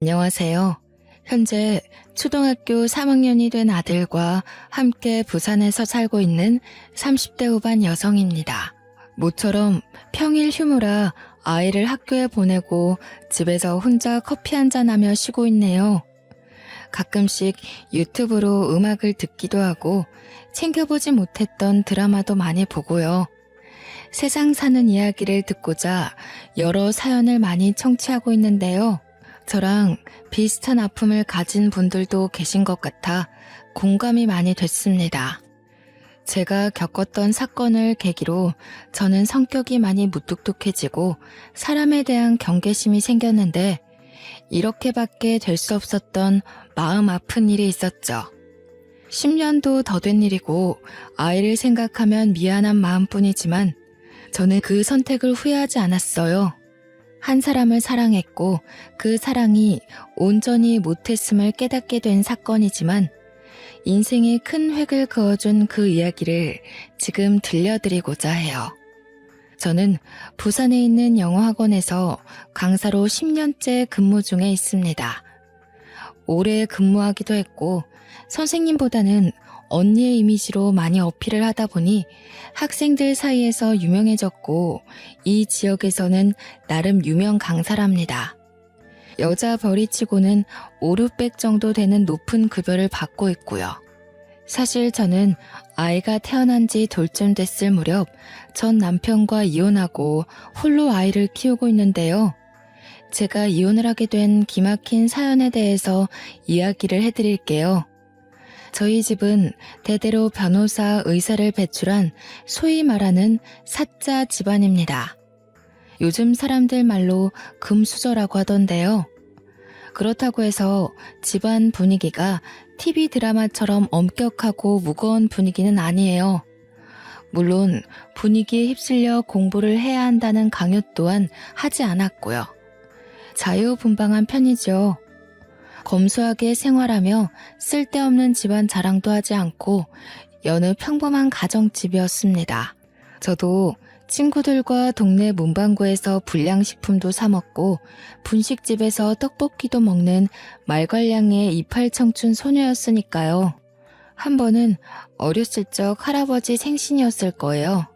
안녕하세요. 현재 초등학교 3학년이 된 아들과 함께 부산에서 살고 있는 30대 후반 여성입니다. 모처럼 평일 휴무라 아이를 학교에 보내고 집에서 혼자 커피 한잔하며 쉬고 있네요. 가끔씩 유튜브로 음악을 듣기도 하고 챙겨보지 못했던 드라마도 많이 보고요. 세상 사는 이야기를 듣고자 여러 사연을 많이 청취하고 있는데요. 저랑 비슷한 아픔을 가진 분들도 계신 것 같아 공감이 많이 됐습니다. 제가 겪었던 사건을 계기로 저는 성격이 많이 무뚝뚝해지고 사람에 대한 경계심이 생겼는데 이렇게밖에 될 수 없었던 마음 아픈 일이 있었죠. 10년도 더 된 일이고 아이를 생각하면 미안한 마음뿐이지만 저는 그 선택을 후회하지 않았어요. 한 사람을 사랑했고 그 사랑이 온전히 못했음을 깨닫게 된 사건이지만 인생에 큰 획을 그어준 그 이야기를 지금 들려드리고자 해요. 저는 부산에 있는 영어학원에서 강사로 10년째 근무 중에 있습니다. 오래 근무하기도 했고 선생님보다는 언니의 이미지로 많이 어필을 하다 보니 학생들 사이에서 유명해졌고 이 지역에서는 나름 유명 강사랍니다. 여자 벌이치고는 5, 600 정도 되는 높은 급여를 받고 있고요. 사실 저는 아이가 태어난 지 돌쯤 됐을 무렵 전 남편과 이혼하고 홀로 아이를 키우고 있는데요. 제가 이혼을 하게 된 기막힌 사연에 대해서 이야기를 해드릴게요. 저희 집은 대대로 변호사, 의사를 배출한 소위 말하는 사자 집안입니다. 요즘 사람들 말로 금수저라고 하던데요. 그렇다고 해서 집안 분위기가 TV 드라마처럼 엄격하고 무거운 분위기는 아니에요. 물론 분위기에 휩쓸려 공부를 해야 한다는 강요 또한 하지 않았고요. 자유분방한 편이죠. 검소하게 생활하며 쓸데없는 집안 자랑도 하지 않고 여느 평범한 가정집이었습니다. 저도 친구들과 동네 문방구에서 불량식품도 사 먹고 분식집에서 떡볶이도 먹는 말괄량의 이팔청춘 소녀였으니까요. 한 번은 어렸을 적 할아버지 생신이었을 거예요.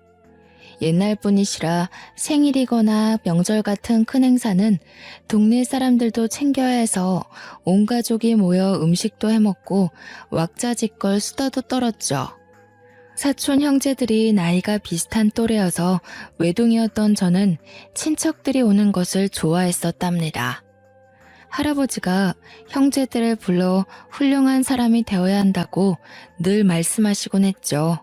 옛날 분이시라 생일이거나 명절 같은 큰 행사는 동네 사람들도 챙겨야 해서 온 가족이 모여 음식도 해먹고 왁자지껄 수다도 떨었죠. 사촌 형제들이 나이가 비슷한 또래여서 외동이었던 저는 친척들이 오는 것을 좋아했었답니다. 할아버지가 형제들을 불러 훌륭한 사람이 되어야 한다고 늘 말씀하시곤 했죠.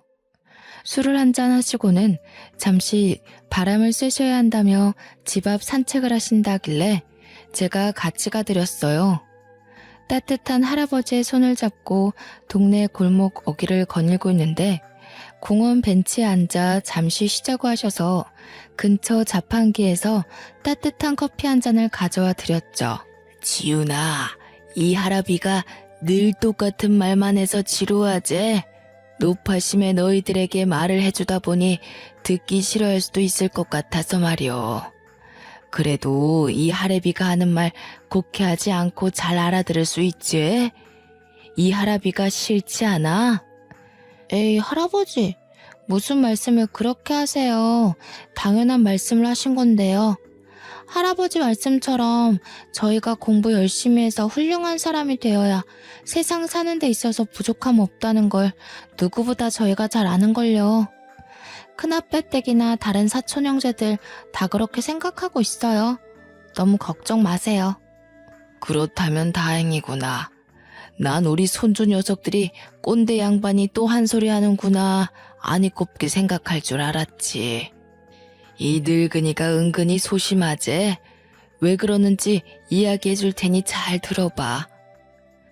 술을 한잔 하시고는 잠시 바람을 쐬셔야 한다며 집 앞 산책을 하신다길래 제가 같이 가드렸어요. 따뜻한 할아버지의 손을 잡고 동네 골목 어귀를 거닐고 있는데 공원 벤치에 앉아 잠시 쉬자고 하셔서 근처 자판기에서 따뜻한 커피 한 잔을 가져와 드렸죠. 지훈아, 이 할아비가 늘 똑같은 말만 해서 지루하지? 노파심에 너희들에게 말을 해주다 보니 듣기 싫어할 수도 있을 것 같아서 말이오. 그래도 이 할애비가 하는 말 곡해하지 않고 잘 알아들을 수 있지? 이 할아비가 싫지 않아? 에이, 할아버지, 무슨 말씀을 그렇게 하세요. 당연한 말씀을 하신 건데요. 할아버지 말씀처럼 저희가 공부 열심히 해서 훌륭한 사람이 되어야 세상 사는 데 있어서 부족함 없다는 걸 누구보다 저희가 잘 아는걸요. 큰아빠댁이나 다른 사촌 형제들 다 그렇게 생각하고 있어요. 너무 걱정 마세요. 그렇다면 다행이구나. 난 우리 손주 녀석들이 꼰대 양반이 또 한 소리 하는구나 아니 곱게 생각할 줄 알았지. 이 늙은이가 은근히 소심하제? 왜 그러는지 이야기해 줄 테니 잘 들어봐.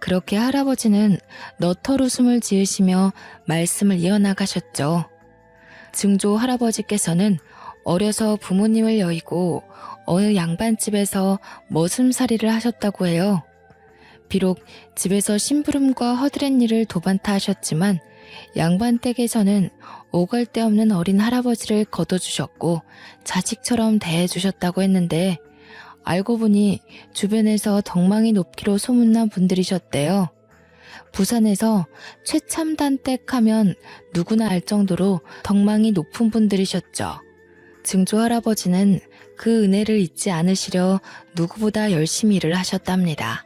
그렇게 할아버지는 너털 웃음을 지으시며 말씀을 이어나가셨죠. 증조 할아버지께서는 어려서 부모님을 여의고 어느 양반집에서 머슴살이를 하셨다고 해요. 비록 집에서 심부름과 허드렛 일을 도반타 하셨지만 양반 댁에서는 오갈 데 없는 어린 할아버지를 거둬주셨고 자식처럼 대해주셨다고 했는데 알고 보니 주변에서 덕망이 높기로 소문난 분들이셨대요. 부산에서 최참단댁 하면 누구나 알 정도로 덕망이 높은 분들이셨죠. 증조 할아버지는 그 은혜를 잊지 않으시려 누구보다 열심히 일을 하셨답니다.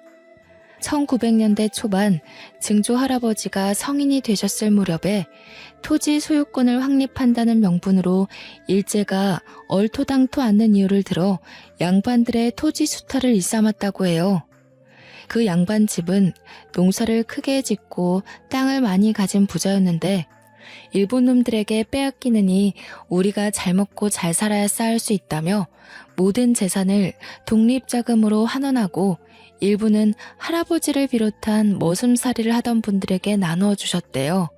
1900년대 초반 증조 할아버지가 성인이 되셨을 무렵에 토지 소유권을 확립한다는 명분으로 일제가 얼토당토 않는 이유를 들어 양반들의 토지 수탈을 일삼았다고 해요. 그 양반 집은 농사를 크게 짓고 땅을 많이 가진 부자였는데 일본 놈들에게 빼앗기느니 우리가 잘 먹고 잘 살아야 쌓을 수 있다며 모든 재산을 독립자금으로 환원하고 일부는 할아버지를 비롯한 머슴살이를 하던 분들에게 나누어 주셨대요.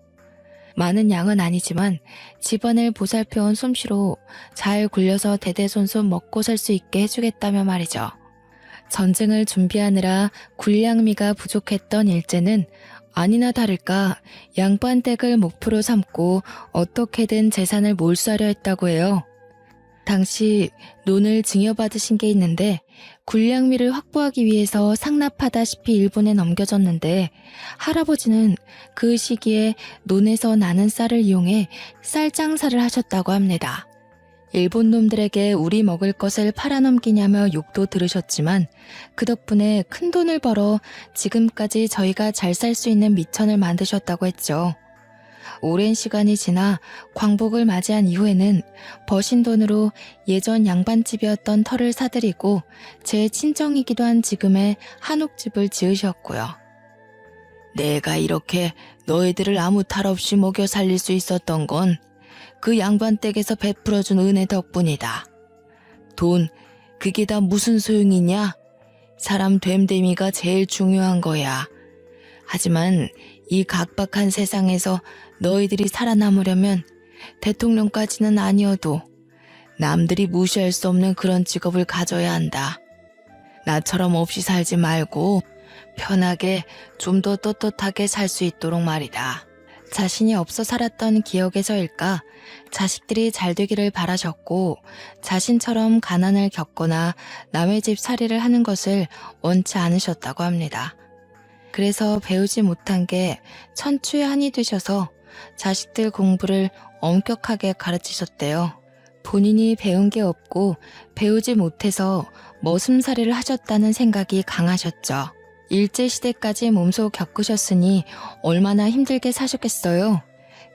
많은 양은 아니지만 집안을 보살펴온 솜씨로 잘 굴려서 대대손손 먹고 살 수 있게 해주겠다며 말이죠. 전쟁을 준비하느라 군량미가 부족했던 일제는 아니나 다를까 양반댁을 목표로 삼고 어떻게든 재산을 몰수하려 했다고 해요. 당시 논을 증여받으신 게 있는데 군량미를 확보하기 위해서 상납하다시피 일본에 넘겨졌는데 할아버지는 그 시기에 논에서 나는 쌀을 이용해 쌀 장사를 하셨다고 합니다. 일본 놈들에게 우리 먹을 것을 팔아넘기냐며 욕도 들으셨지만 그 덕분에 큰 돈을 벌어 지금까지 저희가 잘 살 수 있는 미천을 만드셨다고 했죠. 오랜 시간이 지나 광복을 맞이한 이후에는 버신 돈으로 예전 양반집이었던 터를 사들이고 제 친정이기도 한 지금의 한옥집을 지으셨고요. 내가 이렇게 너희들을 아무 탈 없이 먹여 살릴 수 있었던 건 그 양반 댁에서 베풀어준 은혜 덕분이다. 돈, 그게 다 무슨 소용이냐? 사람 됨됨이가 제일 중요한 거야. 하지만 이 각박한 세상에서 너희들이 살아남으려면 대통령까지는 아니어도 남들이 무시할 수 없는 그런 직업을 가져야 한다. 나처럼 없이 살지 말고 편하게 좀 더 떳떳하게 살 수 있도록 말이다. 자신이 없어 살았던 기억에서일까 자식들이 잘 되기를 바라셨고 자신처럼 가난을 겪거나 남의 집 살이를 하는 것을 원치 않으셨다고 합니다. 그래서 배우지 못한 게 천추의 한이 되셔서 자식들 공부를 엄격하게 가르치셨대요. 본인이 배운 게 없고 배우지 못해서 머슴살이를 하셨다는 생각이 강하셨죠. 일제시대까지 몸소 겪으셨으니 얼마나 힘들게 사셨겠어요.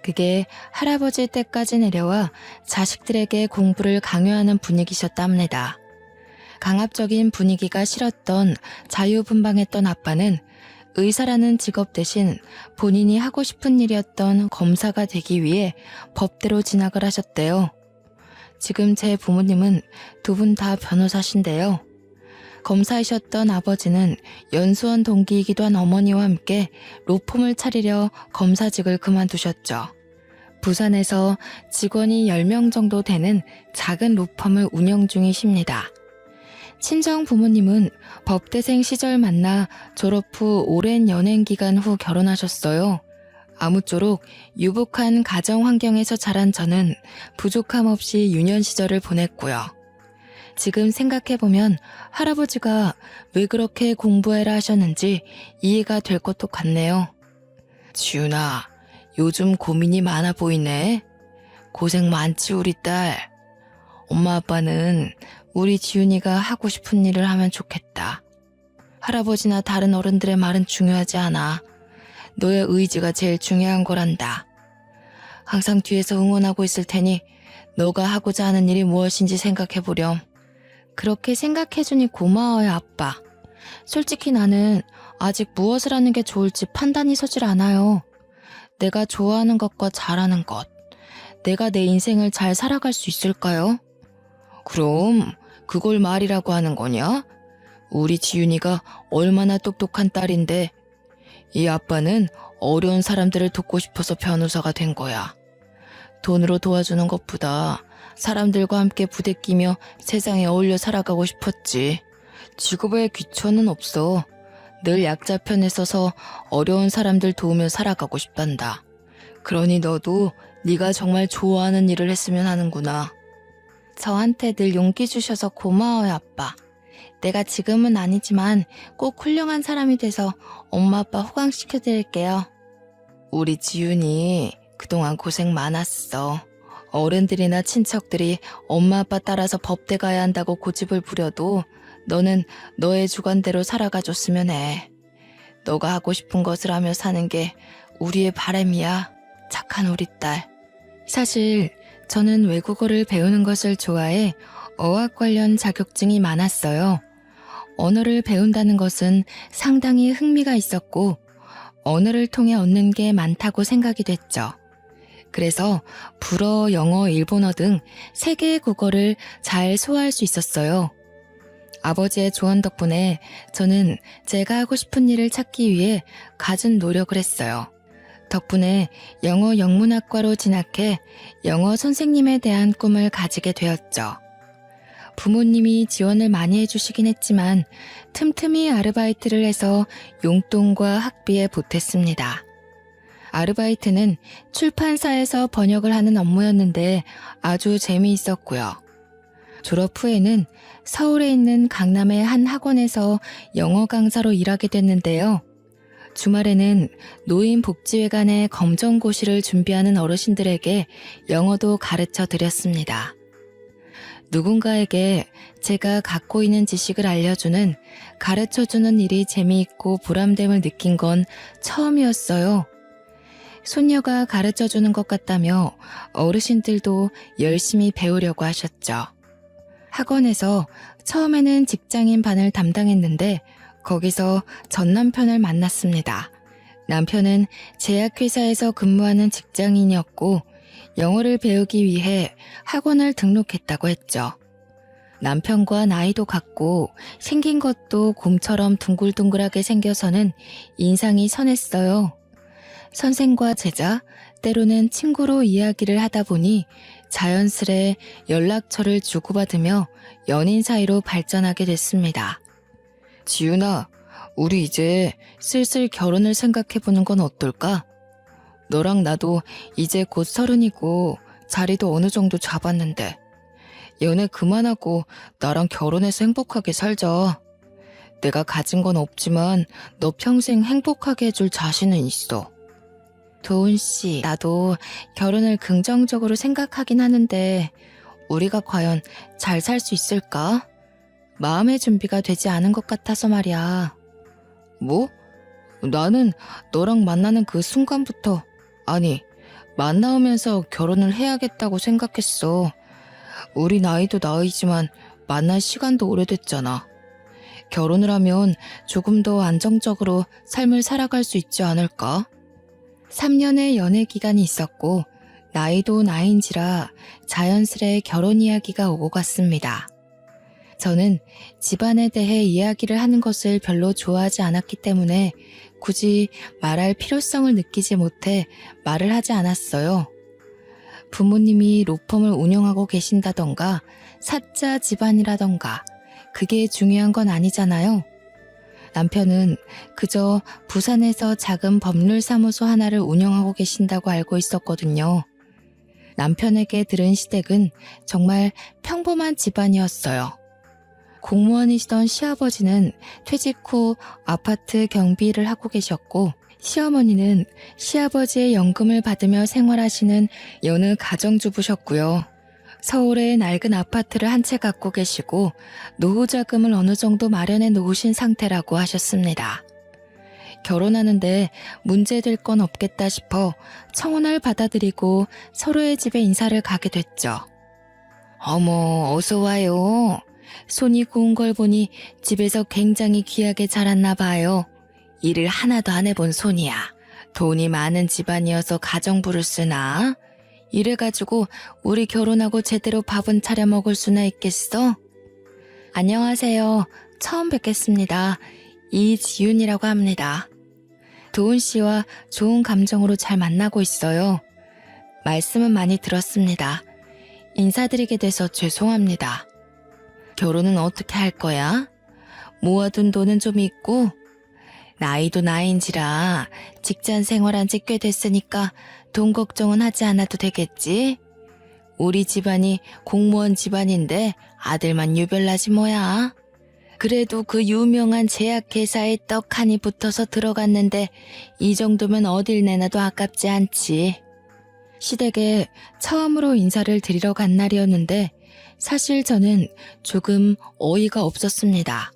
그게 할아버지 때까지 내려와 자식들에게 공부를 강요하는 분위기셨답니다. 강압적인 분위기가 싫었던 자유분방했던 아빠는 의사라는 직업 대신 본인이 하고 싶은 일이었던 검사가 되기 위해 법대로 진학을 하셨대요. 지금 제 부모님은 두 분 다 변호사신데요. 검사이셨던 아버지는 연수원 동기이기도 한 어머니와 함께 로펌을 차리려 검사직을 그만두셨죠. 부산에서 직원이 10명 정도 되는 작은 로펌을 운영 중이십니다. 친정 부모님은 법대생 시절 만나 졸업 후 오랜 연행 기간 후 결혼하셨어요. 아무쪼록 유복한 가정 환경에서 자란 저는 부족함 없이 유년 시절을 보냈고요. 지금 생각해보면 할아버지가 왜 그렇게 공부해라 하셨는지 이해가 될 것도 같네요. 지훈아, 요즘 고민이 많아 보이네. 고생 많지 우리 딸. 엄마 아빠는 우리 지훈이가 하고 싶은 일을 하면 좋겠다. 할아버지나 다른 어른들의 말은 중요하지 않아. 너의 의지가 제일 중요한 거란다. 항상 뒤에서 응원하고 있을 테니 너가 하고자 하는 일이 무엇인지 생각해보렴. 그렇게 생각해주니 고마워요, 아빠. 솔직히 나는 아직 무엇을 하는 게 좋을지 판단이 서질 않아요. 내가 좋아하는 것과 잘하는 것. 내가 내 인생을 잘 살아갈 수 있을까요? 그럼 그걸 말이라고 하는 거냐? 우리 지윤이가 얼마나 똑똑한 딸인데 이 아빠는 어려운 사람들을 돕고 싶어서 변호사가 된 거야. 돈으로 도와주는 것보다 사람들과 함께 부대끼며 세상에 어울려 살아가고 싶었지. 직업에 귀천은 없어. 늘 약자 편에 서서 어려운 사람들 도우며 살아가고 싶단다. 그러니 너도 네가 정말 좋아하는 일을 했으면 하는구나. 저한테 늘 용기 주셔서 고마워요, 아빠. 내가 지금은 아니지만 꼭 훌륭한 사람이 돼서 엄마 아빠 호강시켜드릴게요. 우리 지윤이 그동안 고생 많았어. 어른들이나 친척들이 엄마 아빠 따라서 법대 가야 한다고 고집을 부려도 너는 너의 주관대로 살아가줬으면 해. 너가 하고 싶은 것을 하며 사는 게 우리의 바람이야. 착한 우리 딸. 사실 저는 외국어를 배우는 것을 좋아해 어학 관련 자격증이 많았어요. 언어를 배운다는 것은 상당히 흥미가 있었고 언어를 통해 얻는 게 많다고 생각이 됐죠. 그래서 불어, 영어, 일본어 등 3개의 국어를 잘 소화할 수 있었어요. 아버지의 조언 덕분에 저는 제가 하고 싶은 일을 찾기 위해 갖은 노력을 했어요. 덕분에 영어 영문학과로 진학해 영어 선생님에 대한 꿈을 가지게 되었죠. 부모님이 지원을 많이 해주시긴 했지만 틈틈이 아르바이트를 해서 용돈과 학비에 보탰습니다. 아르바이트는 출판사에서 번역을 하는 업무였는데 아주 재미있었고요. 졸업 후에는 서울에 있는 강남의 한 학원에서 영어 강사로 일하게 됐는데요. 주말에는 노인복지회관의 검정고시를 준비하는 어르신들에게 영어도 가르쳐 드렸습니다. 누군가에게 제가 갖고 있는 지식을 알려주는, 가르쳐주는 일이 재미있고 보람됨을 느낀 건 처음이었어요. 손녀가 가르쳐주는 것 같다며 어르신들도 열심히 배우려고 하셨죠. 학원에서 처음에는 직장인 반을 담당했는데 거기서 전 남편을 만났습니다. 남편은 제약회사에서 근무하는 직장인이었고 영어를 배우기 위해 학원을 등록했다고 했죠. 남편과 나이도 같고 생긴 것도 곰처럼 둥글둥글하게 생겨서는 인상이 선했어요. 선생과 제자, 때로는 친구로 이야기를 하다 보니 자연스레 연락처를 주고받으며 연인 사이로 발전하게 됐습니다. 지윤아, 우리 이제 슬슬 결혼을 생각해보는 건 어떨까? 너랑 나도 이제 곧 30이고 자리도 어느 정도 잡았는데 연애 그만하고 나랑 결혼해서 행복하게 살자. 내가 가진 건 없지만 너 평생 행복하게 해줄 자신은 있어. 도훈 씨, 나도 결혼을 긍정적으로 생각하긴 하는데 우리가 과연 잘 살 수 있을까? 마음의 준비가 되지 않은 것 같아서 말이야. 뭐? 나는 너랑 만나는 그 순간부터, 아니, 만나오면서 결혼을 해야겠다고 생각했어. 우리 나이도 나이지만 만날 시간도 오래됐잖아. 결혼을 하면 조금 더 안정적으로 삶을 살아갈 수 있지 않을까? 3년의 연애 기간이 있었고 나이도 나이인지라 자연스레 결혼 이야기가 오고 갔습니다. 저는 집안에 대해 이야기를 하는 것을 별로 좋아하지 않았기 때문에 굳이 말할 필요성을 느끼지 못해 말을 하지 않았어요. 부모님이 로펌을 운영하고 계신다던가 사자 집안이라던가 그게 중요한 건 아니잖아요. 남편은 그저 부산에서 작은 법률사무소 하나를 운영하고 계신다고 알고 있었거든요. 남편에게 들은 시댁은 정말 평범한 집안이었어요. 공무원이시던 시아버지는 퇴직 후 아파트 경비를 하고 계셨고 시어머니는 시아버지의 연금을 받으며 생활하시는 여느 가정주부셨고요. 서울에 낡은 아파트를 한 채 갖고 계시고 노후 자금을 어느 정도 마련해 놓으신 상태라고 하셨습니다. 결혼하는데 문제될 건 없겠다 싶어 청혼을 받아들이고 서로의 집에 인사를 가게 됐죠. 어머, 어서 와요. 손이 고운 걸 보니 집에서 굉장히 귀하게 자랐나 봐요. 일을 하나도 안 해본 손이야. 돈이 많은 집안이어서 가정부를 쓰나? 이래가지고 우리 결혼하고 제대로 밥은 차려 먹을 수나 있겠어? 안녕하세요. 처음 뵙겠습니다. 이지윤이라고 합니다. 도훈 씨와 좋은 감정으로 잘 만나고 있어요. 말씀은 많이 들었습니다. 인사드리게 돼서 죄송합니다. 결혼은 어떻게 할 거야? 모아둔 돈은 좀 있고 나이도 나이인지라 직장 생활한 지 꽤 됐으니까 돈 걱정은 하지 않아도 되겠지? 우리 집안이 공무원 집안인데 아들만 유별나지 뭐야? 그래도 그 유명한 제약회사에 떡하니 붙어서 들어갔는데 이 정도면 어딜 내놔도 아깝지 않지. 시댁에 처음으로 인사를 드리러 간 날이었는데 사실 저는 조금 어이가 없었습니다.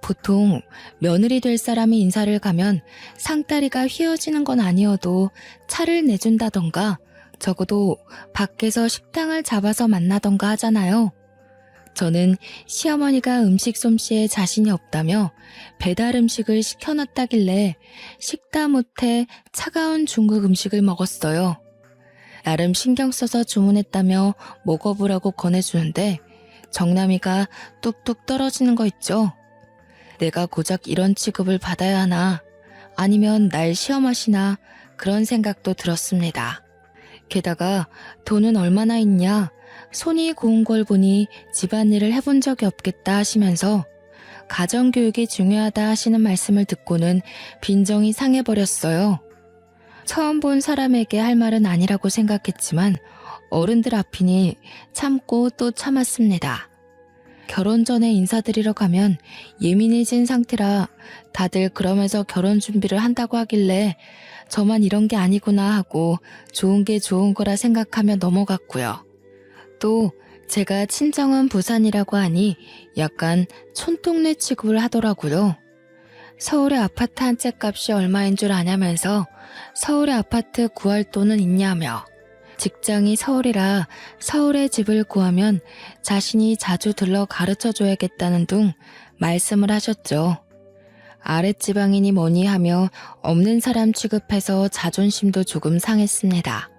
보통 며느리 될 사람이 인사를 가면 상다리가 휘어지는 건 아니어도 차를 내준다던가 적어도 밖에서 식당을 잡아서 만나던가 하잖아요. 저는 시어머니가 음식 솜씨에 자신이 없다며 배달 음식을 시켜놨다길래 식다 못해 차가운 중국 음식을 먹었어요. 나름 신경 써서 주문했다며 먹어보라고 권해주는데 정남이가 뚝뚝 떨어지는 거 있죠. 내가 고작 이런 취급을 받아야 하나 아니면 날 시험하시나 그런 생각도 들었습니다. 게다가 돈은 얼마나 있냐, 손이 고운 걸 보니 집안일을 해본 적이 없겠다 하시면서 가정교육이 중요하다 하시는 말씀을 듣고는 빈정이 상해버렸어요. 처음 본 사람에게 할 말은 아니라고 생각했지만 어른들 앞이니 참고 또 참았습니다. 결혼 전에 인사드리러 가면 예민해진 상태라 다들 그러면서 결혼 준비를 한다고 하길래 저만 이런 게 아니구나 하고 좋은 게 좋은 거라 생각하며 넘어갔고요. 또 제가 친정은 부산이라고 하니 약간 촌동네 취급을 하더라고요. 서울의 아파트 한 채 값이 얼마인 줄 아냐면서 서울의 아파트 구할 돈은 있냐며 직장이 서울이라 서울에 집을 구하면 자신이 자주 들러 가르쳐줘야겠다는 등 말씀을 하셨죠. 아랫지방이니 뭐니 하며 없는 사람 취급해서 자존심도 조금 상했습니다.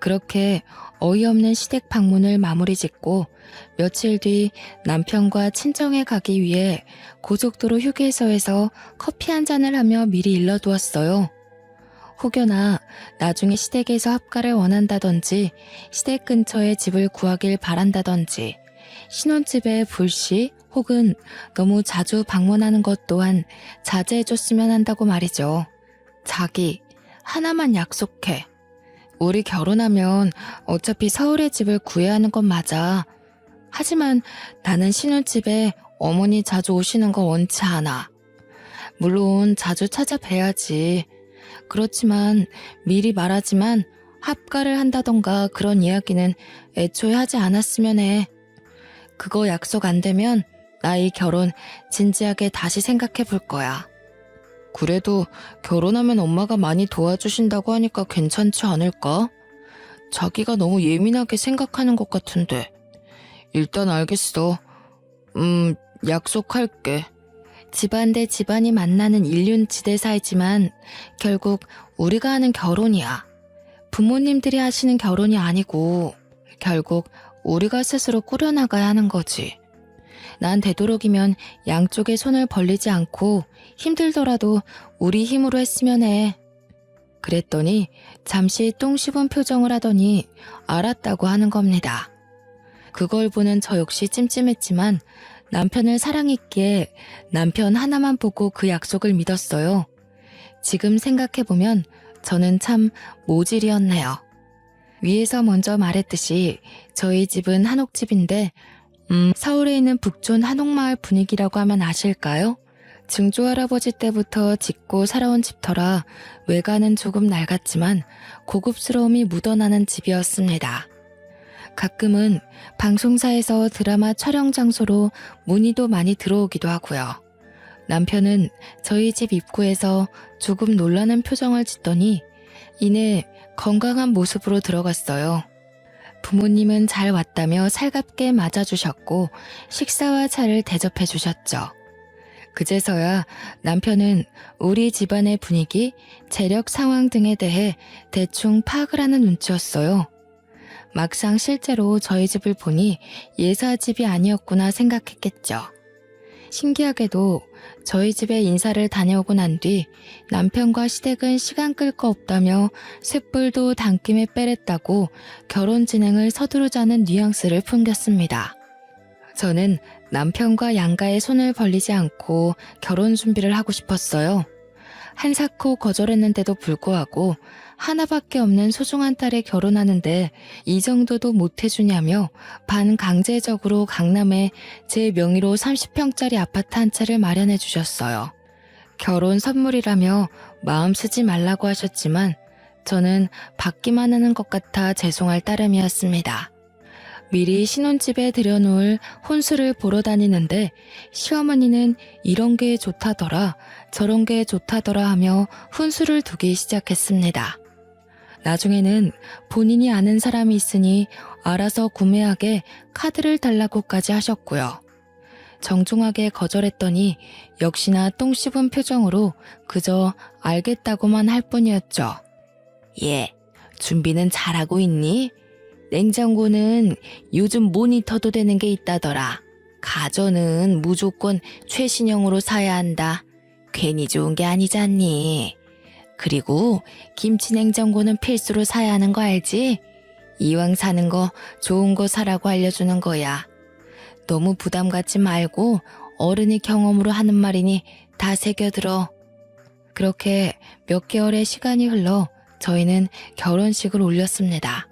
그렇게 어이없는 시댁 방문을 마무리 짓고 며칠 뒤 남편과 친정에 가기 위해 고속도로 휴게소에서 커피 한 잔을 하며 미리 일러두었어요. 혹여나 나중에 시댁에서 합가를 원한다든지 시댁 근처에 집을 구하길 바란다든지 신혼집에 불시 혹은 너무 자주 방문하는 것 또한 자제해줬으면 한다고 말이죠. 자기, 하나만 약속해. 우리 결혼하면 어차피 서울에 집을 구해야 하는 건 맞아. 하지만 나는 신혼집에 어머니 자주 오시는 거 원치 않아. 물론 자주 찾아뵈야지. 그렇지만 미리 말하지만 합가를 한다던가 그런 이야기는 애초에 하지 않았으면 해. 그거 약속 안 되면 나 이 결혼 진지하게 다시 생각해 볼 거야. 그래도 결혼하면 엄마가 많이 도와주신다고 하니까 괜찮지 않을까? 자기가 너무 예민하게 생각하는 것 같은데. 일단 알겠어. 약속할게. 집안 대 집안이 만나는 인륜지대 사이지만 결국 우리가 하는 결혼이야. 부모님들이 하시는 결혼이 아니고 결국 우리가 스스로 꾸려나가야 하는 거지. 난 되도록이면 양쪽에 손을 벌리지 않고 힘들더라도 우리 힘으로 했으면 해. 그랬더니 잠시 똥 씹은 표정을 하더니 알았다고 하는 겁니다. 그걸 보는 저 역시 찜찜했지만 남편을 사랑했기에 남편 하나만 보고 그 약속을 믿었어요. 지금 생각해보면 저는 참 모질이었네요. 위에서 먼저 말했듯이 저희 집은 한옥집인데 서울에 있는 북촌 한옥마을 분위기라고 하면 아실까요? 증조할아버지 때부터 짓고 살아온 집터라 외관은 조금 낡았지만 고급스러움이 묻어나는 집이었습니다. 가끔은 방송사에서 드라마 촬영 장소로 문의도 많이 들어오기도 하고요. 남편은 저희 집 입구에서 조금 놀라는 표정을 짓더니 이내 건강한 모습으로 들어갔어요. 부모님은 잘 왔다며 살갑게 맞아주셨고 식사와 차를 대접해 주셨죠. 그제서야 남편은 우리 집안의 분위기, 재력 상황 등에 대해 대충 파악을 하는 눈치였어요. 막상 실제로 저희 집을 보니 예사집이 아니었구나 생각했겠죠. 신기하게도 저희 집에 인사를 다녀오고 난 뒤 남편과 시댁은 시간 끌 거 없다며 쇳불도 당김에 빼랬다고 결혼 진행을 서두르자는 뉘앙스를 풍겼습니다. 저는 남편과 양가의 손을 벌리지 않고 결혼 준비를 하고 싶었어요. 한사코 거절했는데도 불구하고 하나밖에 없는 소중한 딸에 결혼하는데 이 정도도 못 해주냐며 반강제적으로 강남에 제 명의로 30평짜리 아파트 한 채를 마련해 주셨어요. 결혼 선물이라며 마음 쓰지 말라고 하셨지만 저는 받기만 하는 것 같아 죄송할 따름이었습니다. 미리 신혼집에 들여놓을 혼수를 보러 다니는데 시어머니는 이런 게 좋다더라 저런 게 좋다더라 하며 혼수를 두기 시작했습니다. 나중에는 본인이 아는 사람이 있으니 알아서 구매하게 카드를 달라고까지 하셨고요. 정중하게 거절했더니 역시나 똥 씹은 표정으로 그저 알겠다고만 할 뿐이었죠. 예, 준비는 잘하고 있니? 냉장고는 요즘 모니터도 되는 게 있다더라. 가전은 무조건 최신형으로 사야 한다. 괜히 좋은 게 아니잖니. 그리고 김치 냉장고는 필수로 사야 하는 거 알지? 이왕 사는 거 좋은 거 사라고 알려주는 거야. 너무 부담 갖지 말고 어른이 경험으로 하는 말이니 다 새겨들어. 그렇게 몇 개월의 시간이 흘러 저희는 결혼식을 올렸습니다.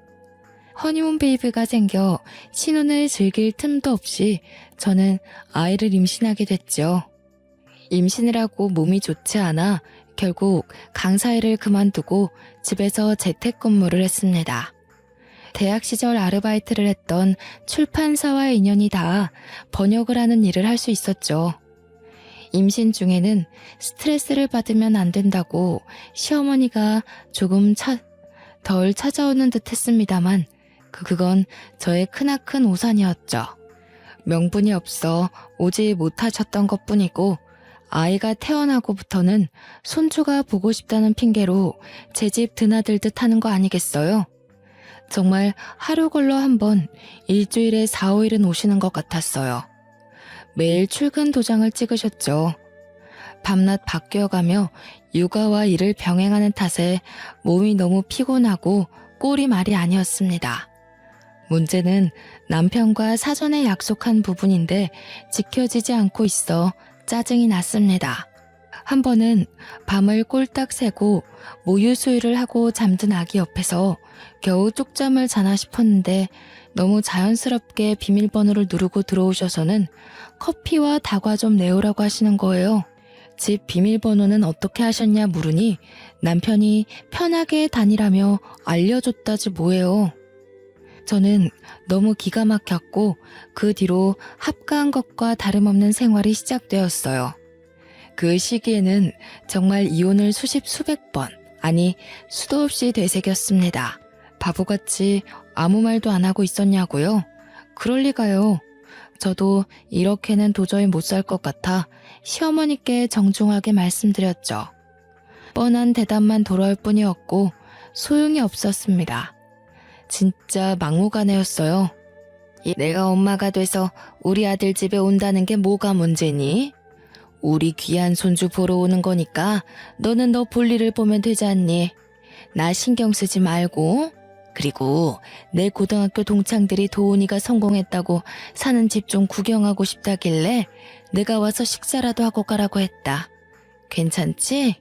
허니문 베이비가 생겨 신혼을 즐길 틈도 없이 저는 아이를 임신하게 됐죠. 임신을 하고 몸이 좋지 않아 결국 강사일을 그만두고 집에서 재택근무를 했습니다. 대학 시절 아르바이트를 했던 출판사와의 인연이 닿아 번역을 하는 일을 할 수 있었죠. 임신 중에는 스트레스를 받으면 안 된다고 시어머니가 조금 덜 찾아오는 듯 했습니다만 그건 저의 크나큰 오산이었죠. 명분이 없어 오지 못하셨던 것뿐이고 아이가 태어나고부터는 손주가 보고 싶다는 핑계로 제 집 드나들듯 하는 거 아니겠어요? 정말 하루 걸러 한 번 일주일에 4, 5일은 오시는 것 같았어요. 매일 출근 도장을 찍으셨죠. 밤낮 바뀌어가며 육아와 일을 병행하는 탓에 몸이 너무 피곤하고 꼴이 말이 아니었습니다. 문제는 남편과 사전에 약속한 부분인데 지켜지지 않고 있어 짜증이 났습니다. 한 번은 밤을 꼴딱 새고 모유 수유를 하고 잠든 아기 옆에서 겨우 쪽잠을 자나 싶었는데 너무 자연스럽게 비밀번호를 누르고 들어오셔서는 커피와 다과 좀 내오라고 하시는 거예요. 집 비밀번호는 어떻게 하셨냐 물으니 남편이 편하게 다니라며 알려줬다지 뭐예요. 저는 너무 기가 막혔고 그 뒤로 합가한 것과 다름없는 생활이 시작되었어요. 그 시기에는 정말 이혼을 수십 수백 번, 아니 수도 없이 되새겼습니다. 바보같이 아무 말도 안 하고 있었냐고요? 그럴 리가요. 저도 이렇게는 도저히 못 살 것 같아 시어머니께 정중하게 말씀드렸죠. 뻔한 대답만 돌아올 뿐이었고 소용이 없었습니다. 진짜 막무가내였어요. 내가 엄마가 돼서 우리 아들 집에 온다는 게 뭐가 문제니? 우리 귀한 손주 보러 오는 거니까 너는 너 볼일을 보면 되지 않니? 나 신경 쓰지 말고. 그리고 내 고등학교 동창들이 도훈이가 성공했다고 사는 집 좀 구경하고 싶다길래 내가 와서 식사라도 하고 가라고 했다. 괜찮지?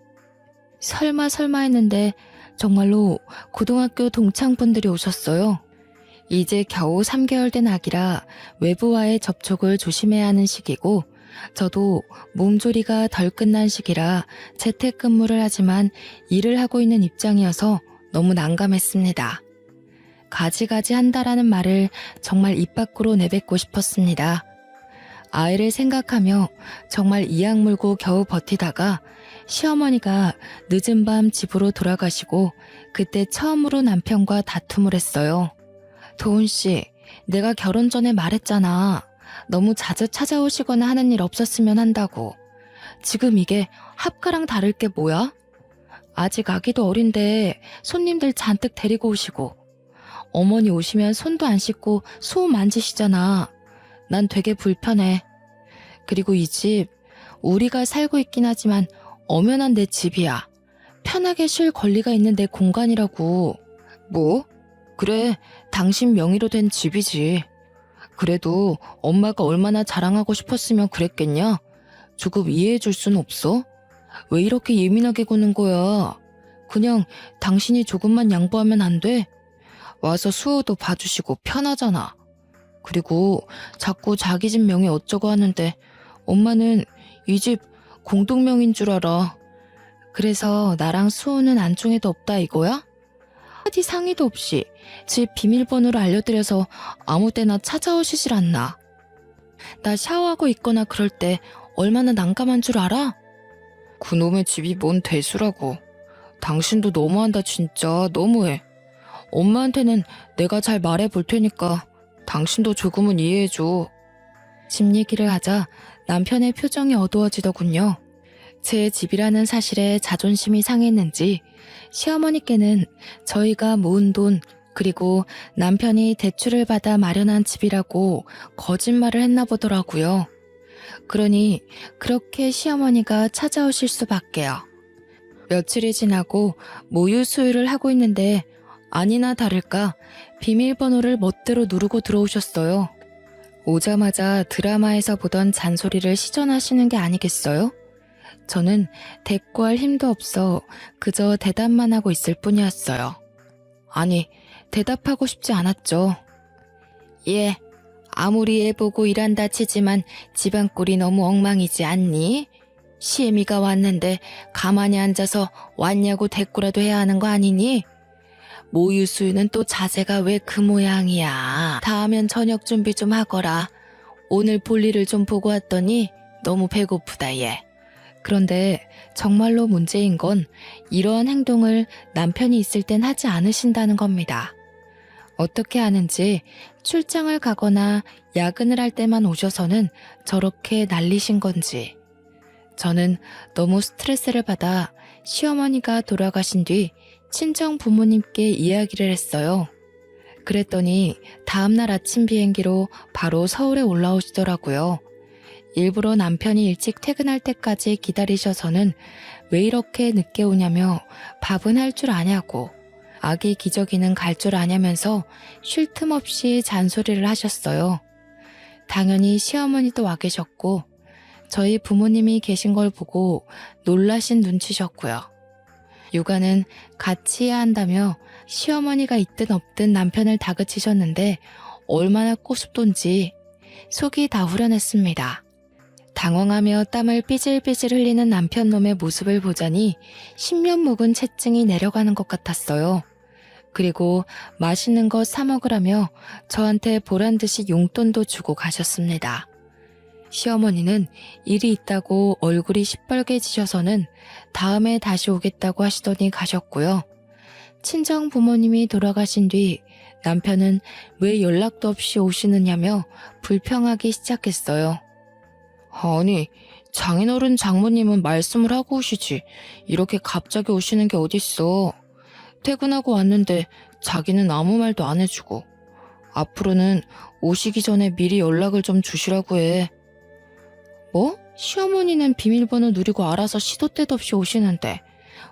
설마 했는데 정말로 고등학교 동창분들이 오셨어요. 이제 겨우 3개월 된 아기라 외부와의 접촉을 조심해야 하는 시기고 저도 몸조리가 덜 끝난 시기라 재택근무를 하지만 일을 하고 있는 입장이어서 너무 난감했습니다. 가지가지 한다라는 말을 정말 입 밖으로 내뱉고 싶었습니다. 아이를 생각하며 정말 이악 물고 겨우 버티다가 시어머니가 늦은 밤 집으로 돌아가시고 그때 처음으로 남편과 다툼을 했어요. 도훈 씨, 내가 결혼 전에 말했잖아. 너무 자주 찾아오시거나 하는 일 없었으면 한다고. 지금 이게 합가랑 다를 게 뭐야? 아직 아기도 어린데 손님들 잔뜩 데리고 오시고 어머니 오시면 손도 안 씻고 소 만지시잖아. 난 되게 불편해. 그리고 이 집 우리가 살고 있긴 하지만 엄연한 내 집이야. 편하게 쉴 권리가 있는 내 공간이라고. 뭐? 그래, 당신 명의로 된 집이지. 그래도 엄마가 얼마나 자랑하고 싶었으면 그랬겠냐? 조금 이해해 줄 순 없어? 왜 이렇게 예민하게 구는 거야? 그냥 당신이 조금만 양보하면 안 돼? 와서 수호도 봐주시고 편하잖아. 그리고 자꾸 자기 집 명의 어쩌고 하는데 엄마는 이 집 공동명인 줄 알아. 그래서 나랑 수호는 안중에도 없다 이거야? 어디 상의도 없이 집 비밀번호를 알려드려서 아무 때나 찾아오시질 않나. 나 샤워하고 있거나 그럴 때 얼마나 난감한 줄 알아? 그놈의 집이 뭔 대수라고. 당신도 너무한다 진짜 너무해. 엄마한테는 내가 잘 말해볼 테니까 당신도 조금은 이해해줘. 집 얘기를 하자 남편의 표정이 어두워지더군요. 제 집이라는 사실에 자존심이 상했는지 시어머니께는 저희가 모은 돈 그리고 남편이 대출을 받아 마련한 집이라고 거짓말을 했나 보더라고요. 그러니 그렇게 시어머니가 찾아오실 수밖에요. 며칠이 지나고 모유 수유를 하고 있는데 아니나 다를까 비밀번호를 멋대로 누르고 들어오셨어요. 오자마자 드라마에서 보던 잔소리를 시전하시는 게 아니겠어요? 저는 대꾸할 힘도 없어 그저 대답만 하고 있을 뿐이었어요. 아니, 대답하고 싶지 않았죠. 예, 아무리 애보고 일한다 치지만 집안 꼴이 너무 엉망이지 않니? 시애미가 왔는데 가만히 앉아서 왔냐고 대꾸라도 해야 하는 거 아니니? 모유 수유는 또 자세가 왜 그 모양이야. 다하면 저녁 준비 좀 하거라. 오늘 볼일을 좀 보고 왔더니 너무 배고프다 얘. 그런데 정말로 문제인 건 이러한 행동을 남편이 있을 땐 하지 않으신다는 겁니다. 어떻게 하는지 출장을 가거나 야근을 할 때만 오셔서는 저렇게 난리신 건지. 저는 너무 스트레스를 받아 시어머니가 돌아가신 뒤 친정 부모님께 이야기를 했어요. 그랬더니 다음날 아침 비행기로 바로 서울에 올라오시더라고요. 일부러 남편이 일찍 퇴근할 때까지 기다리셔서는 왜 이렇게 늦게 오냐며 밥은 할 줄 아냐고 아기 기저귀는 갈 줄 아냐면서 쉴 틈 없이 잔소리를 하셨어요. 당연히 시어머니도 와 계셨고 저희 부모님이 계신 걸 보고 놀라신 눈치셨고요. 육아는 같이 해야 한다며 시어머니가 있든 없든 남편을 다그치셨는데 얼마나 꼬숩던지 속이 다 후련했습니다. 당황하며 땀을 삐질삐질 흘리는 남편 놈의 모습을 보자니 10년 묵은 체증이 내려가는 것 같았어요. 그리고 맛있는 거 사 먹으라며 저한테 보란듯이 용돈도 주고 가셨습니다. 시어머니는 일이 있다고 얼굴이 시뻘개지셔서는 다음에 다시 오겠다고 하시더니 가셨고요. 친정 부모님이 돌아가신 뒤 남편은 왜 연락도 없이 오시느냐며 불평하기 시작했어요. 아니, 장인어른 장모님은 말씀을 하고 오시지. 이렇게 갑자기 오시는 게 어딨어. 퇴근하고 왔는데 자기는 아무 말도 안 해주고. 앞으로는 오시기 전에 미리 연락을 좀 주시라고 해. 뭐? 시어머니는 비밀번호 누리고 알아서 시도 때도 없이 오시는데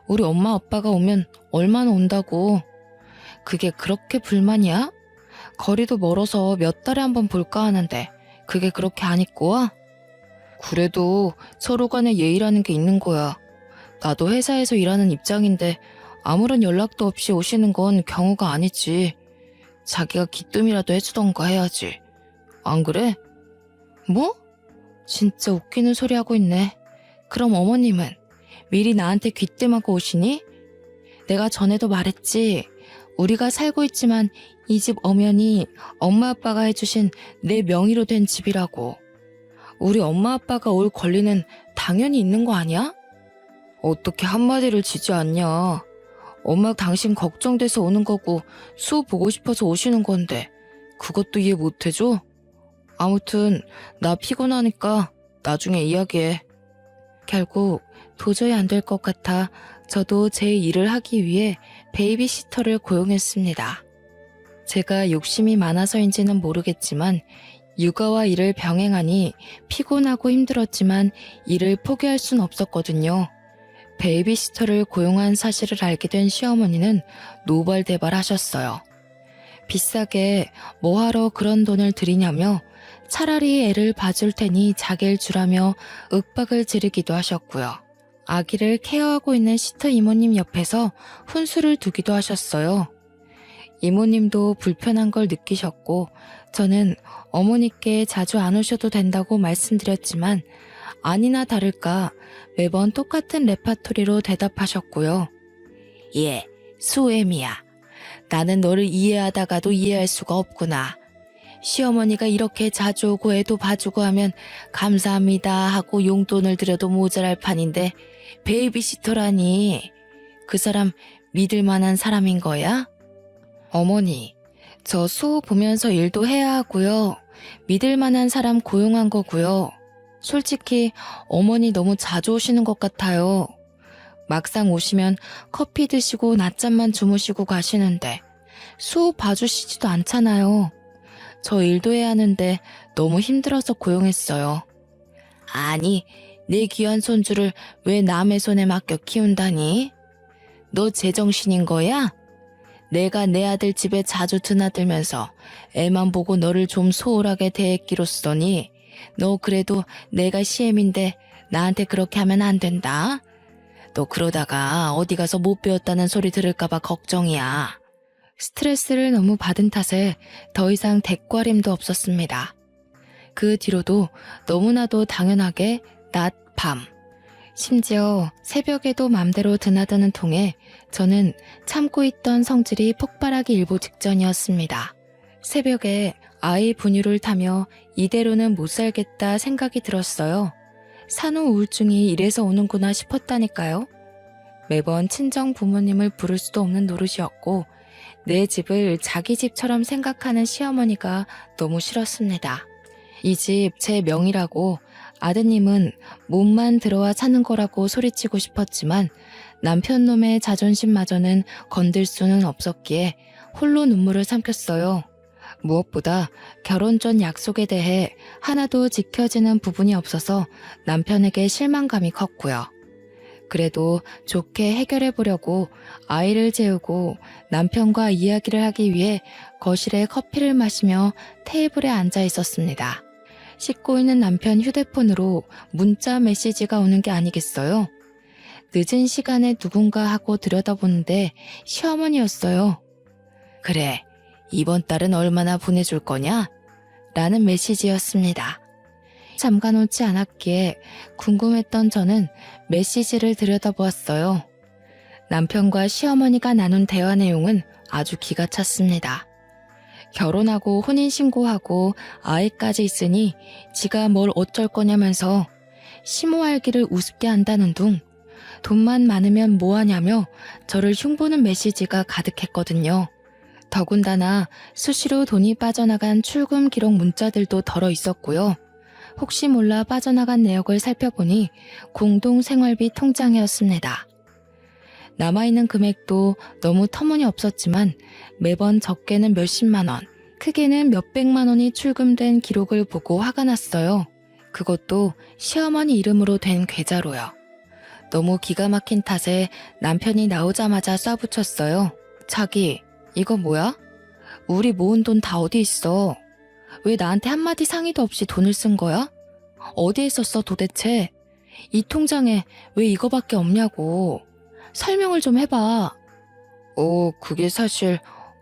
우리 엄마 아빠가 오면 얼마나 온다고. 그게 그렇게 불만이야? 거리도 멀어서 몇 달에 한 번 볼까 하는데 그게 그렇게 안 입고 와? 그래도 서로 간에 예의라는 게 있는 거야. 나도 회사에서 일하는 입장인데 아무런 연락도 없이 오시는 건 경우가 아니지. 자기가 기뜸이라도 해주던가 해야지. 안 그래? 뭐? 진짜 웃기는 소리 하고 있네. 그럼 어머님은 미리 나한테 귀뜸하고 오시니? 내가 전에도 말했지. 우리가 살고 있지만 이 집 엄연히 엄마 아빠가 해주신 내 명의로 된 집이라고. 우리 엄마 아빠가 올 권리는 당연히 있는 거 아니야? 어떻게 한마디를 지지 않냐. 엄마 당신 걱정돼서 오는 거고 수호 보고 싶어서 오시는 건데 그것도 이해 못 해줘? 아무튼 나 피곤하니까 나중에 이야기해. 결국 도저히 안 될 것 같아 저도 제 일을 하기 위해 베이비시터를 고용했습니다. 제가 욕심이 많아서인지는 모르겠지만 육아와 일을 병행하니 피곤하고 힘들었지만 일을 포기할 순 없었거든요. 베이비시터를 고용한 사실을 알게 된 시어머니는 노발대발하셨어요. 비싸게 뭐하러 그런 돈을 들이냐며 차라리 애를 봐줄 테니 자기를 주라며 윽박을 지르기도 하셨고요. 아기를 케어하고 있는 시터 이모님 옆에서 훈수를 두기도 하셨어요. 이모님도 불편한 걸 느끼셨고 저는 어머니께 자주 안 오셔도 된다고 말씀드렸지만 아니나 다를까 매번 똑같은 레파토리로 대답하셨고요. 예, 수엠이야. 나는 너를 이해하다가도 이해할 수가 없구나. 시어머니가 이렇게 자주 오고 애도 봐주고 하면 감사합니다 하고 용돈을 드려도 모자랄 판인데 베이비시터라니. 그 사람 믿을 만한 사람인 거야? 어머니, 저 수호 보면서 일도 해야 하고요. 믿을 만한 사람 고용한 거고요. 솔직히 어머니 너무 자주 오시는 것 같아요. 막상 오시면 커피 드시고 낮잠만 주무시고 가시는데 수호 봐주시지도 않잖아요. 저 일도 해야 하는데 너무 힘들어서 고용했어요. 아니, 내 귀한 손주를 왜 남의 손에 맡겨 키운다니? 너 제정신인 거야? 내가 내 아들 집에 자주 드나들면서 애만 보고 너를 좀 소홀하게 대했기로써니 너 그래도 내가 시엠인데 나한테 그렇게 하면 안 된다. 너 그러다가 어디 가서 못 배웠다는 소리 들을까봐 걱정이야. 스트레스를 너무 받은 탓에 더 이상 대꾸하림도 없었습니다. 그 뒤로도 너무나도 당연하게 낮, 밤, 심지어 새벽에도 맘대로 드나드는 통에 저는 참고 있던 성질이 폭발하기 일보 직전이었습니다. 새벽에 아이 분유를 타며 이대로는 못 살겠다 생각이 들었어요. 산후 우울증이 이래서 오는구나 싶었다니까요. 매번 친정 부모님을 부를 수도 없는 노릇이었고 내 집을 자기 집처럼 생각하는 시어머니가 너무 싫었습니다. 이 집 제 명이라고 아드님은 몸만 들어와 사는 거라고 소리치고 싶었지만 남편 놈의 자존심마저는 건들 수는 없었기에 홀로 눈물을 삼켰어요. 무엇보다 결혼 전 약속에 대해 하나도 지켜지는 부분이 없어서 남편에게 실망감이 컸고요. 그래도 좋게 해결해 보려고 아이를 재우고 남편과 이야기를 하기 위해 거실에 커피를 마시며 테이블에 앉아 있었습니다. 씻고 있는 남편 휴대폰으로 문자 메시지가 오는 게 아니겠어요? 늦은 시간에 누군가 하고 들여다보는데 시어머니였어요. 그래, 이번 달은 얼마나 보내줄 거냐? 라는 메시지였습니다. 잠가놓지 않았기에 궁금했던 저는 메시지를 들여다보았어요. 남편과 시어머니가 나눈 대화 내용은 아주 기가 찼습니다. 결혼하고 혼인신고하고 아이까지 있으니 지가 뭘 어쩔 거냐면서 심호알기를 우습게 한다는 둥, 돈만 많으면 뭐하냐며 저를 흉보는 메시지가 가득했거든요. 더군다나 수시로 돈이 빠져나간 출금 기록 문자들도 덜어 있었고요. 혹시 몰라 빠져나간 내역을 살펴보니 공동생활비 통장이었습니다. 남아있는 금액도 너무 터무니없었지만 매번 적게는 몇십만 원, 크게는 몇백만 원이 출금된 기록을 보고 화가 났어요. 그것도 시어머니 이름으로 된 계좌로요. 너무 기가 막힌 탓에 남편이 나오자마자 쏴붙였어요. 자기, 이거 뭐야? 우리 모은 돈 다 어디 있어? 왜 나한테 한마디 상의도 없이 돈을 쓴 거야? 어디에 썼어 도대체? 이 통장에 왜 이거밖에 없냐고. 설명을 좀 해봐. 그게 사실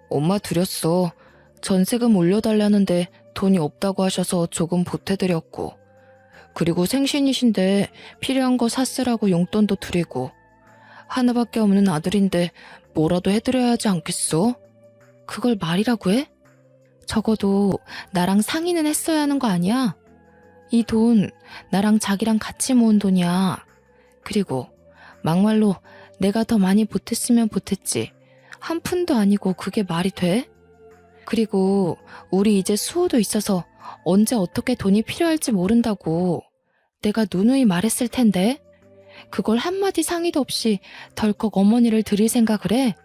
엄마 드렸어. 전세금 올려달라는데 돈이 없다고 하셔서 조금 보태드렸고. 그리고 생신이신데 필요한 거 샀으라고 용돈도 드리고. 하나밖에 없는 아들인데 뭐라도 해드려야 하지 않겠어? 그걸 말이라고 해? 적어도 나랑 상의는 했어야 하는 거 아니야? 이 돈 나랑 자기랑 같이 모은 돈이야. 그리고 막말로 내가 더 많이 보탰으면 보탰지. 한 푼도 아니고 그게 말이 돼? 그리고 우리 이제 수호도 있어서 언제 어떻게 돈이 필요할지 모른다고 내가 누누이 말했을 텐데 그걸 한마디 상의도 없이 덜컥 어머니를 드릴 생각을 해?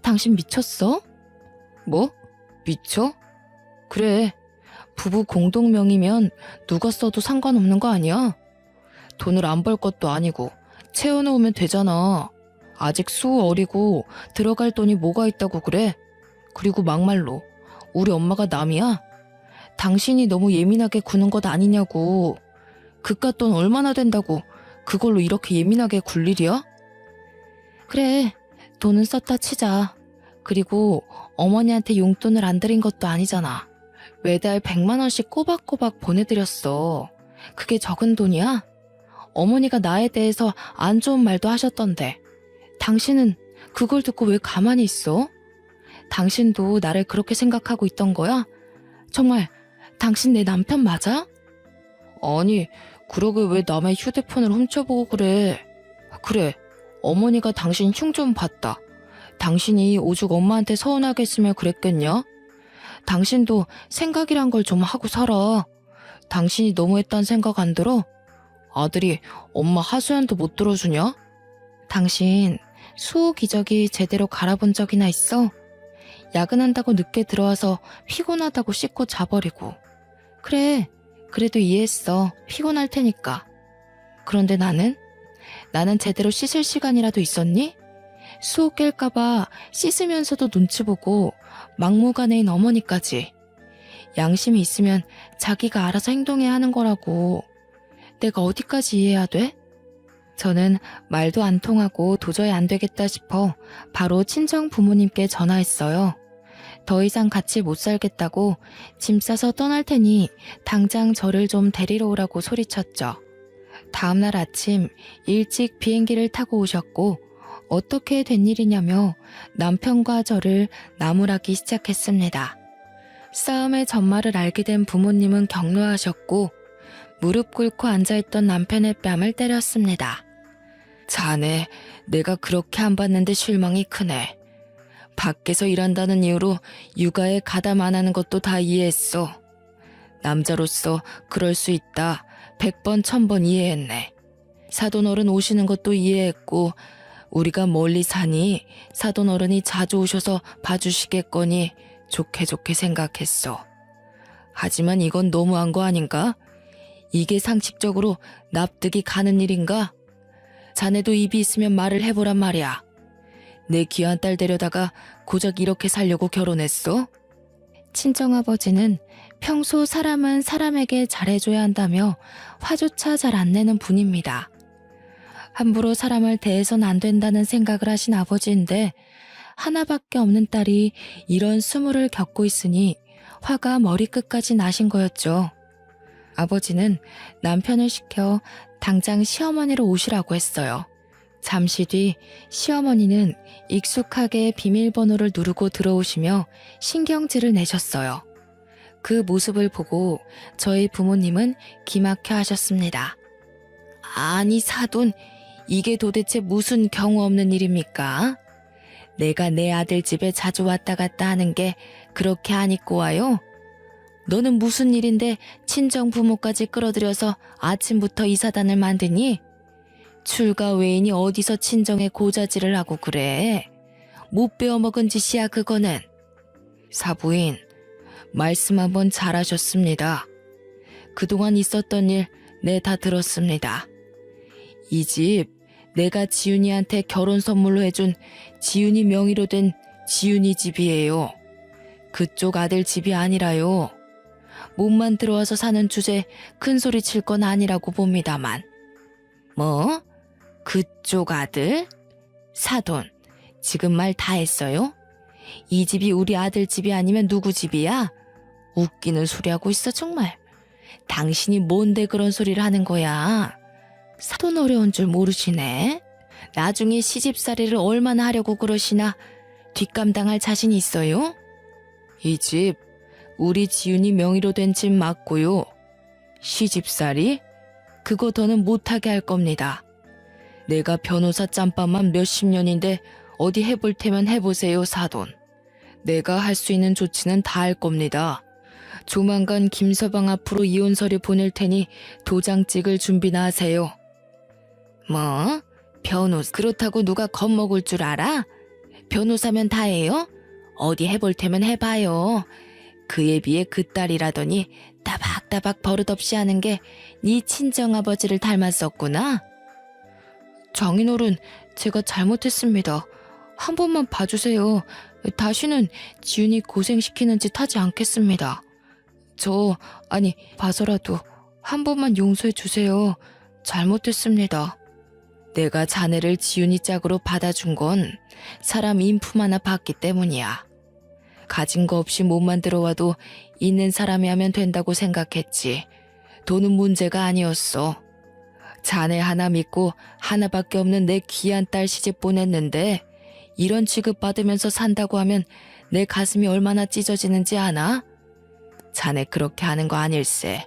당신 미쳤어? 뭐? 미쳐? 그래, 부부 공동명의면 누가 써도 상관없는 거 아니야? 돈을 안 벌 것도 아니고 채워놓으면 되잖아. 아직 수호 어리고 들어갈 돈이 뭐가 있다고 그래? 그리고 막말로 우리 엄마가 남이야? 당신이 너무 예민하게 구는 것 아니냐고. 그깟 돈 얼마나 된다고 그걸로 이렇게 예민하게 굴 일이야? 그래, 돈은 썼다 치자. 그리고 어머니한테 용돈을 안 드린 것도 아니잖아. 매달 100만 원씩 꼬박꼬박 보내드렸어. 그게 적은 돈이야? 어머니가 나에 대해서 안 좋은 말도 하셨던데. 당신은 그걸 듣고 왜 가만히 있어? 당신도 나를 그렇게 생각하고 있던 거야? 정말 당신 내 남편 맞아? 아니, 그러게 왜 남의 휴대폰을 훔쳐보고 그래. 그래, 어머니가 당신 흉 좀 봤다. 당신이 오죽 엄마한테 서운하게 했으면 그랬겠냐? 당신도 생각이란 걸 좀 하고 살아. 당신이 너무했단 생각 안 들어? 아들이 엄마 하소연도 못 들어주냐? 당신 수호 기저귀 제대로 갈아본 적이나 있어? 야근한다고 늦게 들어와서 피곤하다고 씻고 자버리고. 그래, 그래도 이해했어. 피곤할 테니까. 그런데 나는 제대로 씻을 시간이라도 있었니? 수호 깰까봐 씻으면서도 눈치 보고 막무가내인 어머니까지. 양심이 있으면 자기가 알아서 행동해야 하는 거라고. 내가 어디까지 이해해야 돼? 저는 말도 안 통하고 도저히 안 되겠다 싶어 바로 친정 부모님께 전화했어요. 더 이상 같이 못 살겠다고 짐 싸서 떠날 테니 당장 저를 좀 데리러 오라고 소리쳤죠. 다음날 아침 일찍 비행기를 타고 오셨고 어떻게 된 일이냐며 남편과 저를 나무라기 시작했습니다. 싸움의 전말을 알게 된 부모님은 격노하셨고 무릎 꿇고 앉아있던 남편의 뺨을 때렸습니다. 자네, 내가 그렇게 안 봤는데 실망이 크네. 밖에서 일한다는 이유로 육아에 가담 안 하는 것도 다 이해했어. 남자로서 그럴 수 있다. 100번 1000번 이해했네. 사돈어른 오시는 것도 이해했고 우리가 멀리 사니 사돈어른이 자주 오셔서 봐주시겠거니 좋게 생각했어. 하지만 이건 너무한 거 아닌가? 이게 상식적으로 납득이 가는 일인가? 자네도 입이 있으면 말을 해보란 말이야. 내 귀한 딸 데려다가 고작 이렇게 살려고 결혼했어? 친정아버지는 평소 사람은 사람에게 잘해줘야 한다며 화조차 잘 안 내는 분입니다. 함부로 사람을 대해선 안 된다는 생각을 하신 아버지인데 하나밖에 없는 딸이 이런 수모를 겪고 있으니 화가 머리끝까지 나신 거였죠. 아버지는 남편을 시켜 당장 시어머니로 오시라고 했어요. 잠시 뒤 시어머니는 익숙하게 비밀번호를 누르고 들어오시며 신경질을 내셨어요. 그 모습을 보고 저희 부모님은 기막혀 하셨습니다. 아니 사돈, 이게 도대체 무슨 경우 없는 일입니까? 내가 내 아들 집에 자주 왔다 갔다 하는 게 그렇게 안 입고 와요? 너는 무슨 일인데 친정 부모까지 끌어들여서 아침부터 이 사단을 만드니? 출가 외인이 어디서 친정에 고자질을 하고 그래? 못 배워먹은 짓이야 그거는. 사부인, 말씀 한번 잘하셨습니다. 그동안 있었던 일 네 다 들었습니다. 이 집 내가 지윤이한테 결혼 선물로 해준 지윤이 명의로 된 지윤이 집이에요. 그쪽 아들 집이 아니라요. 몸만 들어와서 사는 주제 큰 소리 칠 건 아니라고 봅니다만. 뭐? 그쪽 아들? 사돈, 지금 말 다 했어요? 이 집이 우리 아들 집이 아니면 누구 집이야? 웃기는 소리 하고 있어 정말. 당신이 뭔데 그런 소리를 하는 거야? 사돈 어려운 줄 모르시네. 나중에 시집살이를 얼마나 하려고 그러시나 뒷감당할 자신 있어요? 이 집 우리 지윤이 명의로 된 집 맞고요. 시집살이? 그거 더는 못하게 할 겁니다. 내가 변호사 짬밥만 몇십 년인데 어디 해볼 테면 해보세요 사돈. 내가 할 수 있는 조치는 다 할 겁니다. 조만간 김서방 앞으로 이혼 서류 보낼 테니 도장 찍을 준비나 하세요. 뭐? 변호사 그렇다고 누가 겁먹을 줄 알아? 변호사면 다 해요? 어디 해볼 테면 해봐요. 그에 비해 그 딸이라더니 따박따박 버릇없이 하는 게 네 친정아버지를 닮았었구나. 장인어른, 제가 잘못했습니다. 한 번만 봐주세요. 다시는 지윤이 고생시키는 짓 하지 않겠습니다. 아니 봐서라도 한 번만 용서해 주세요. 잘못했습니다. 내가 자네를 지훈이 짝으로 받아준 건 사람 인품 하나 받기 때문이야. 가진 거 없이 몸만 들어와도 있는 사람이 하면 된다고 생각했지. 돈은 문제가 아니었어. 자네 하나 믿고 하나밖에 없는 내 귀한 딸 시집 보냈는데 이런 취급 받으면서 산다고 하면 내 가슴이 얼마나 찢어지는지 아나? 자네 그렇게 하는 거 아닐세.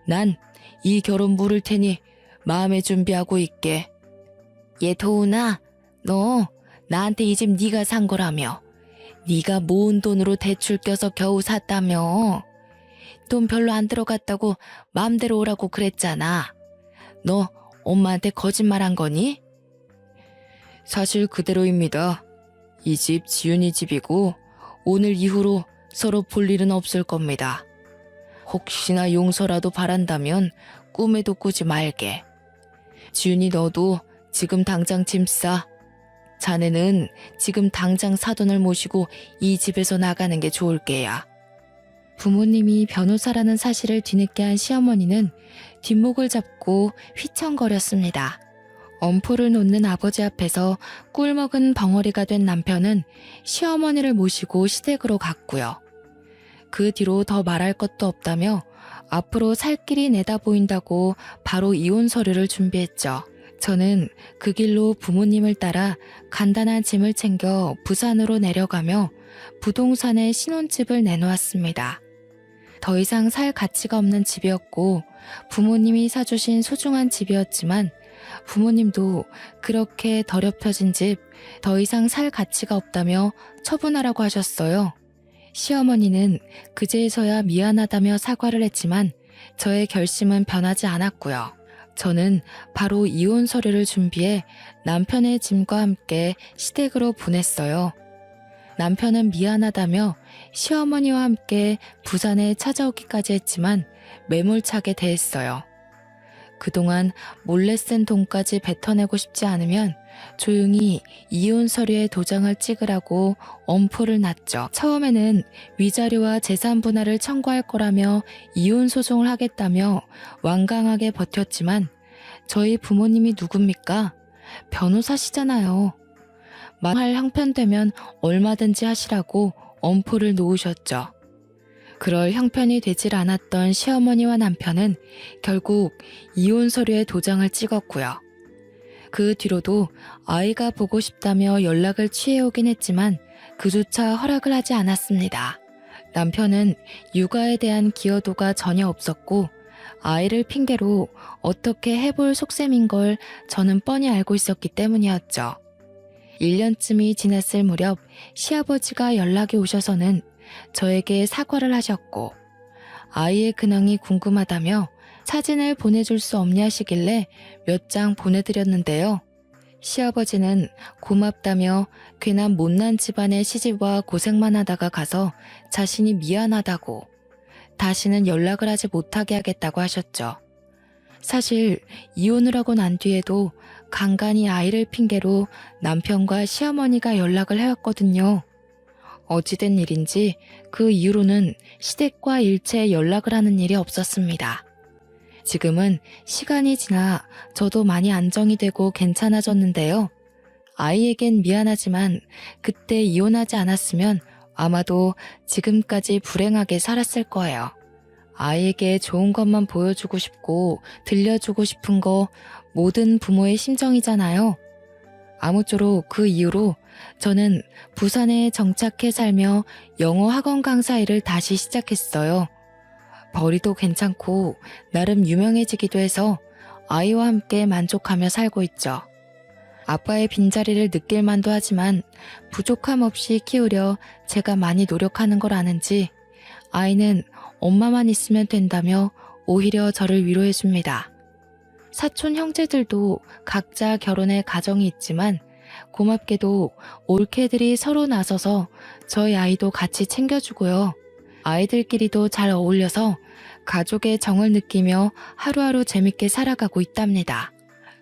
난 이 결혼 물을 테니 마음의 준비하고 있게. 얘 도훈아, 너 나한테 이 집 네가 산 거라며. 네가 모은 돈으로 대출 껴서 겨우 샀다며. 돈 별로 안 들어갔다고 마음대로 오라고 그랬잖아. 너 엄마한테 거짓말한 거니? 사실 그대로입니다. 이 집 지훈이 집이고 오늘 이후로 서로 볼 일은 없을 겁니다. 혹시나 용서라도 바란다면 꿈에도 꾸지 말게. 지훈이 너도 지금 당장 짐 싸. 자네는 지금 당장 사돈을 모시고 이 집에서 나가는 게 좋을 게야. 부모님이 변호사라는 사실을 뒤늦게 한 시어머니는 뒷목을 잡고 휘청거렸습니다. 엄포를 놓는 아버지 앞에서 꿀먹은 벙어리가 된 남편은 시어머니를 모시고 시댁으로 갔고요. 그 뒤로 더 말할 것도 없다며 앞으로 살 길이 내다 보인다고 바로 이혼 서류를 준비했죠. 저는 그 길로 부모님을 따라 간단한 짐을 챙겨 부산으로 내려가며 부동산에 신혼집을 내놓았습니다. 더 이상 살 가치가 없는 집이었고 부모님이 사주신 소중한 집이었지만 부모님도 그렇게 더럽혀진 집 더 이상 살 가치가 없다며 처분하라고 하셨어요. 시어머니는 그제서야 미안하다며 사과를 했지만 저의 결심은 변하지 않았고요. 저는 바로 이혼 서류를 준비해 남편의 짐과 함께 시댁으로 보냈어요. 남편은 미안하다며 시어머니와 함께 부산에 찾아오기까지 했지만 매몰차게 대했어요. 그동안 몰래 쓴 돈까지 뱉어내고 싶지 않으면 조용히 이혼 서류에 도장을 찍으라고 엄포를 놨죠. 처음에는 위자료와 재산 분할을 청구할 거라며 이혼 소송을 하겠다며 완강하게 버텼지만 저희 부모님이 누굽니까? 변호사시잖아요. 말할 형편되면 얼마든지 하시라고 엄포를 놓으셨죠. 그럴 형편이 되질 않았던 시어머니와 남편은 결국 이혼 서류에 도장을 찍었고요. 그 뒤로도 아이가 보고 싶다며 연락을 취해오긴 했지만 그조차 허락을 하지 않았습니다. 남편은 육아에 대한 기여도가 전혀 없었고 아이를 핑계로 어떻게 해볼 속셈인 걸 저는 뻔히 알고 있었기 때문이었죠. 1년쯤이 지났을 무렵 시아버지가 연락이 오셔서는 저에게 사과를 하셨고 아이의 근황이 궁금하다며 사진을 보내줄 수 없냐시길래 몇 장 보내드렸는데요. 시아버지는 고맙다며 괜한 못난 집안의 시집와 고생만 하다가 가서 자신이 미안하다고 다시는 연락을 하지 못하게 하겠다고 하셨죠. 사실 이혼을 하고 난 뒤에도 간간히 아이를 핑계로 남편과 시어머니가 연락을 해왔거든요. 어찌된 일인지 그 이후로는 시댁과 일체 연락을 하는 일이 없었습니다. 지금은 시간이 지나 저도 많이 안정이 되고 괜찮아졌는데요. 아이에겐 미안하지만 그때 이혼하지 않았으면 아마도 지금까지 불행하게 살았을 거예요. 아이에게 좋은 것만 보여주고 싶고 들려주고 싶은 거 모든 부모의 심정이잖아요. 아무쪼록 그 이후로 저는 부산에 정착해 살며 영어 학원 강사 일을 다시 시작했어요. 벌이도 괜찮고 나름 유명해지기도 해서 아이와 함께 만족하며 살고 있죠. 아빠의 빈자리를 느낄 만도 하지만 부족함 없이 키우려 제가 많이 노력하는 걸 아는지 아이는 엄마만 있으면 된다며 오히려 저를 위로해줍니다. 사촌 형제들도 각자 결혼해 가정이 있지만 고맙게도 올케들이 서로 나서서 저희 아이도 같이 챙겨주고요. 아이들끼리도 잘 어울려서 가족의 정을 느끼며 하루하루 재밌게 살아가고 있답니다.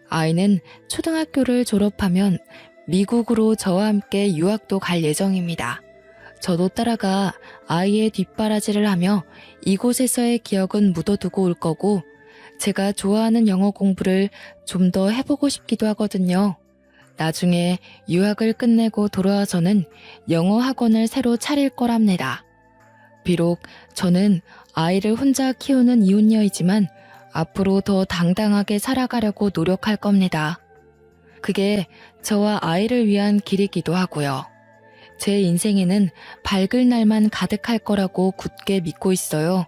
아이는 초등학교를 졸업하면 미국으로 저와 함께 유학도 갈 예정입니다. 저도 따라가 아이의 뒷바라지를 하며 이곳에서의 기억은 묻어두고 올 거고 제가 좋아하는 영어 공부를 좀 더 해보고 싶기도 하거든요. 나중에 유학을 끝내고 돌아와서는 영어 학원을 새로 차릴 거랍니다. 비록 저는 아이를 혼자 키우는 이혼녀이지만 앞으로 더 당당하게 살아가려고 노력할 겁니다. 그게 저와 아이를 위한 길이기도 하고요. 제 인생에는 밝을 날만 가득할 거라고 굳게 믿고 있어요.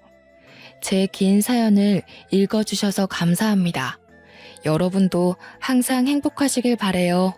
제 긴 사연을 읽어주셔서 감사합니다. 여러분도 항상 행복하시길 바래요.